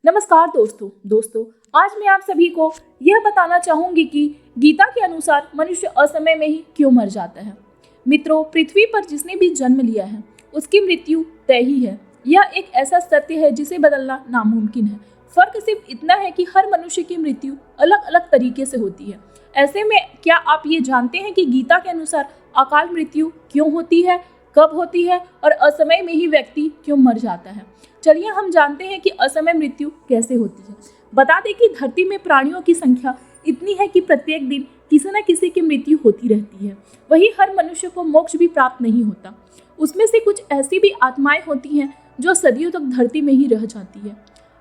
नमस्कार दोस्तों आज मैं आप सभी को यह बताना चाहूंगी कि गीता के अनुसार मनुष्य असमय में ही क्यों मर जाता है। मित्रों, पृथ्वी पर जिसने भी जन्म लिया है उसकी मृत्यु तय ही है। यह एक ऐसा सत्य है जिसे बदलना नामुमकिन है। फर्क सिर्फ इतना है कि हर मनुष्य की मृत्यु अलग अलग तरीके से होती है। ऐसे में क्या आप ये जानते हैं कि गीता के अनुसार अकाल मृत्यु क्यों होती है, कब होती है और असमय में ही व्यक्ति क्यों मर जाता है। चलिए हम जानते हैं कि असमय मृत्यु कैसे होती है। बता दें कि धरती में प्राणियों की संख्या इतनी है कि प्रत्येक दिन किसी न किसी की मृत्यु होती रहती है। वही हर मनुष्य को मोक्ष भी प्राप्त नहीं होता। उसमें से कुछ ऐसी भी आत्माएं होती हैं जो सदियों तक धरती में ही रह जाती है।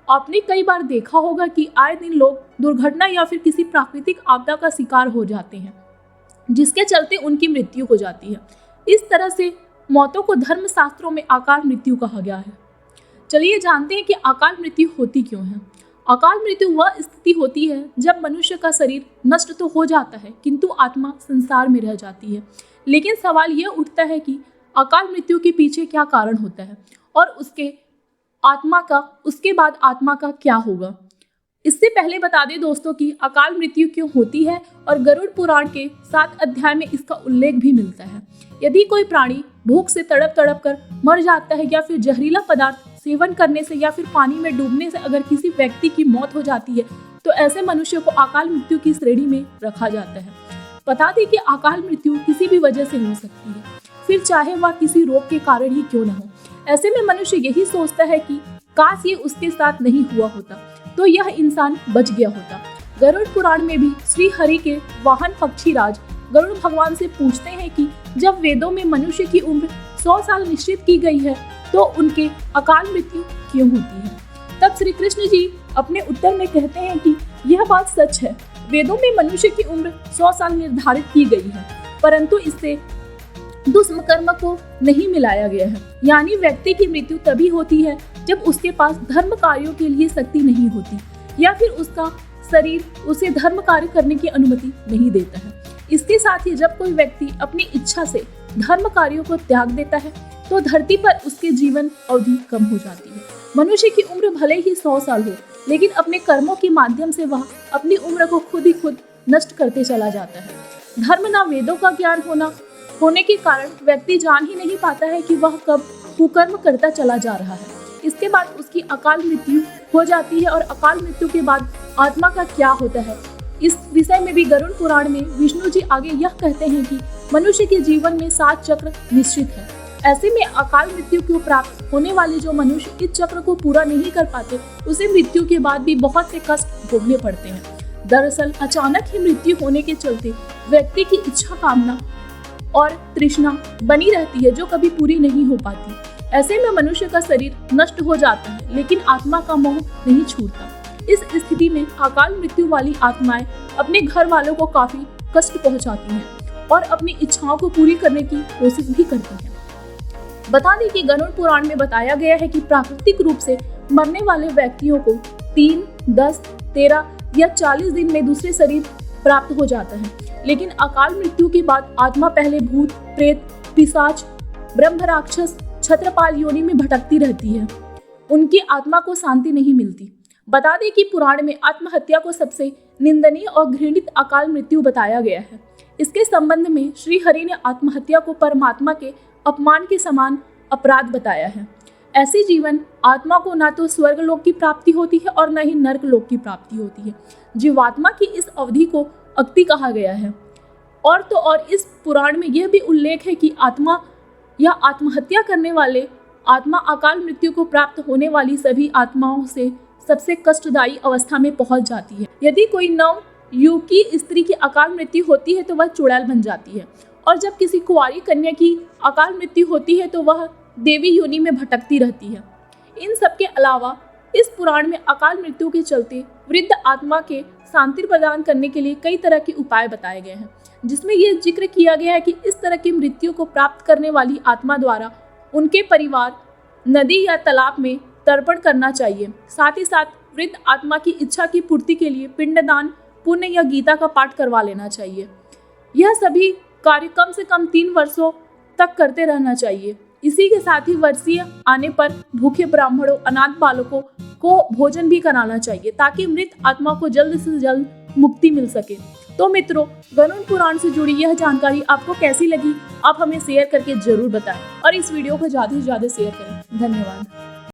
आपने कई बार देखा होगा कि आए दिन लोग दुर्घटना या फिर किसी प्राकृतिक आपदा का शिकार हो जाते हैं, जिसके चलते उनकी मृत्यु हो जाती है। इस तरह से मौतों को धर्मशास्त्रों में अकाल मृत्यु कहा गया है। चलिए जानते हैं कि अकाल मृत्यु होती क्यों है। अकाल मृत्यु वह स्थिति होती है जब मनुष्य का शरीर नष्ट तो हो जाता है किंतु आत्मा संसार में रह जाती है। लेकिन सवाल यह उठता है कि अकाल मृत्यु के पीछे क्या कारण होता है और उसके बाद आत्मा का क्या होगा। इससे पहले बता दें दोस्तों कि अकाल मृत्यु क्यों होती है और गरुड़ पुराण के 7 अध्याय में इसका उल्लेख भी मिलता है। यदि कोई प्राणी भूख से तड़प तड़प कर मर जाता है या फिर जहरीला पदार्थ सेवन करने से या फिर पानी में डूबने से अगर किसी व्यक्ति की मौत हो जाती है तो ऐसे मनुष्य को अकाल मृत्यु की श्रेणी में रखा जाता है। बता दें कि अकाल मृत्यु किसी भी वजह से हो सकती है, फिर चाहे वह किसी रोग के कारण ही क्यों न हो। ऐसे में मनुष्य यही सोचता है कि काश ये उसके साथ नहीं हुआ होता तो यह इंसान बच गया होता। गरुड़ पुराण में भी श्री हरि के वाहन पक्षीराज गरुड़ भगवान से पूछते हैं कि जब वेदों में मनुष्य की उम्र 100 साल निश्चित की गई है तो उनके अकाल मृत्यु क्यों होती है। तब श्री कृष्ण जी अपने उत्तर में कहते हैं कि यह बात सच है, वेदों में मनुष्य की उम्र 100 साल निर्धारित की गई है, परंतु इससे दुष्कर्म को नहीं मिलाया गया है। यानी व्यक्ति की मृत्यु तभी होती है जब उसके पास धर्म कार्यों के लिए शक्ति नहीं होती या फिर उसका शरीर उसे धर्म कार्य करने की अनुमति नहीं देता है। इसके साथ ही जब कोई व्यक्ति अपनी इच्छा से धर्म कार्यों को त्याग देता है तो धरती पर उसके जीवन अवधि कम हो जाती है। मनुष्य की उम्र भले ही 100 साल हो, लेकिन अपने कर्मों के माध्यम से वह अपनी उम्र को खुद नष्ट करते चला जाता है। धर्म ना वेदों का ज्ञान होने के कारण व्यक्ति जान ही नहीं पाता है कि वह कब कुकर्म करता चला जा रहा है। इसके बाद उसकी अकाल मृत्यु हो जाती है और अकाल मृत्यु के बाद आत्मा का क्या होता है, इस विषय में भी गरुड़ पुराण में विष्णु जी आगे यह कहते हैं कि मनुष्य के जीवन में 7 चक्र निश्चित है। ऐसे में अकाल मृत्यु को प्राप्त होने वाले जो मनुष्य इस चक्र को पूरा नहीं कर पाते उसे मृत्यु के बाद भी बहुत से कष्ट भोगने पड़ते हैं। दरअसल अचानक ही मृत्यु होने के चलते व्यक्ति की इच्छा, कामना और तृष्णा बनी रहती है जो कभी पूरी नहीं हो पाती। ऐसे में मनुष्य का शरीर नष्ट हो जाता है लेकिन आत्मा का मोह नहीं छूटता। इस स्थिति में अकाल मृत्यु वाली आत्माएं अपने घर वालों को काफी कष्ट पहुंचाती हैं और अपनी इच्छाओं को पूरी करने की कोशिश भी करती हैं। बता दें कि गरुड़ पुराण में बताया गया है कि प्राकृतिक रूप से मरने वाले व्यक्तियों को 3, 10, 13 या 40 दिन में दूसरे शरीर प्राप्त हो जाता है। लेकिन अकाल मृत्यु के बाद आत्मा पहले भूत, प्रेत, पिशाच, ब्रह्म राक्षस, छत्रपाल योनि में भटकती रहती है। उनकी आत्मा को शांति नहीं मिलती। बता दें कि पुराण में आत्महत्या को सबसे निंदनीय और घृणित अकाल मृत्यु बताया गया है। इसके संबंध में श्री हरि ने आत्महत्या को परमात्मा के अपमान के समान अपराध बताया है। ऐसे जीवन आत्मा को ना तो स्वर्ग लोक की प्राप्ति होती है और न ही नरक लोक की प्राप्ति होती है। जीवात्मा की इस अवधि को अक्ति कहा गया है। और इस पुराण में यह भी उल्लेख है कि आत्मा या आत्महत्या करने वाले आत्मा अकाल मृत्यु को प्राप्त होने वाली सभी आत्माओं से सबसे कष्टदायी अवस्था में पहुंच जाती है। यदि कोई नव युग की स्त्री की अकाल मृत्यु होती है तो वह चुड़ैल बन जाती है और जब किसी कुंवारी कन्या की अकाल मृत्यु होती है तो वह देवी योनि में भटकती रहती है। इन सब के अलावा इस पुराण में अकाल मृत्यु के चलते वृद्ध आत्मा के शांति प्रदान करने के लिए कई तरह के उपाय बताए गए हैं, जिसमें यह जिक्र किया गया है कि इस तरह की मृत्यु को प्राप्त करने वाली आत्मा द्वारा उनके परिवार नदी या तालाब में तर्पण करना चाहिए। साथ ही साथ वृद्ध आत्मा की इच्छा की पूर्ति के लिए पिंडदान, पुण्य या गीता का पाठ करवा लेना चाहिए। यह सभी कार्य कम से कम 3 वर्षों तक करते रहना चाहिए इसी के साथ ही वर्षीय आने पर भूखे ब्राह्मणों, अनाथ बालकों को भोजन भी कराना चाहिए ताकि मृत आत्मा को जल्द से जल्द मुक्ति मिल सके। तो मित्रों, गरुड़ पुराण से जुड़ी यह जानकारी आपको कैसी लगी, आप हमें शेयर करके जरूर बताएं और इस वीडियो को ज्यादा से ज्यादा शेयर करें। धन्यवाद।